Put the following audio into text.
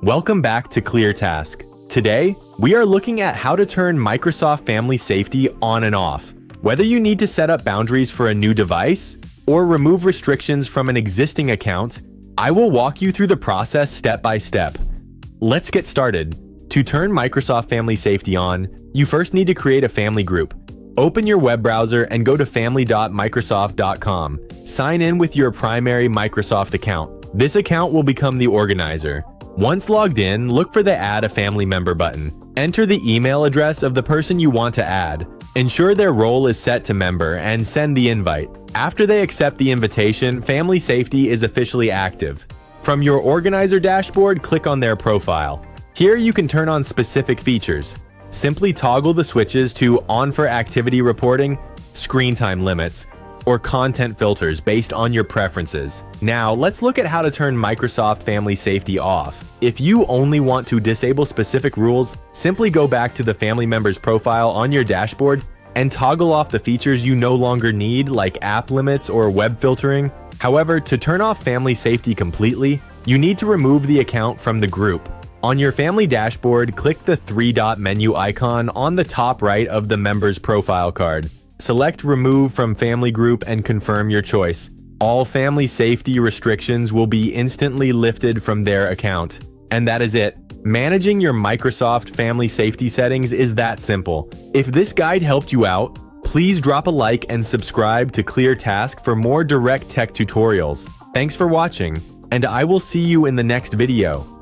Welcome back to ClearTask. Today, we are looking at how to turn Microsoft Family Safety on and off. Whether you need to set up boundaries for a new device or remove restrictions from an existing account, I will walk you through the process step by step. Let's get started. To turn Microsoft Family Safety on, you first need to create a family group. Open your web browser and go to family.microsoft.com. Sign in with your primary Microsoft account. This account will become the organizer. Once logged in, look for the Add a Family Member button. Enter the email address of the person you want to add. Ensure their role is set to member and send the invite. After they accept the invitation, Family Safety is officially active. From your organizer dashboard, click on their profile. Here you can turn on specific features. Simply toggle the switches to On for activity reporting, screen time limits, or content filters based on your preferences. Now, let's look at how to turn Microsoft Family Safety off. If you only want to disable specific rules, simply go back to the family member's profile on your dashboard and toggle off the features you no longer need, like app limits or web filtering. However, to turn off Family Safety completely, you need to remove the account from the group. On your family dashboard, click the three-dot menu icon on the top right of the member's profile card. Select Remove from Family Group and confirm your choice. All family safety restrictions will be instantly lifted from their account. And that is it. Managing your Microsoft Family Safety settings is that simple. If this guide helped you out, please drop a like and subscribe to ClearTask for more direct tech tutorials. Thanks for watching, and I will see you in the next video.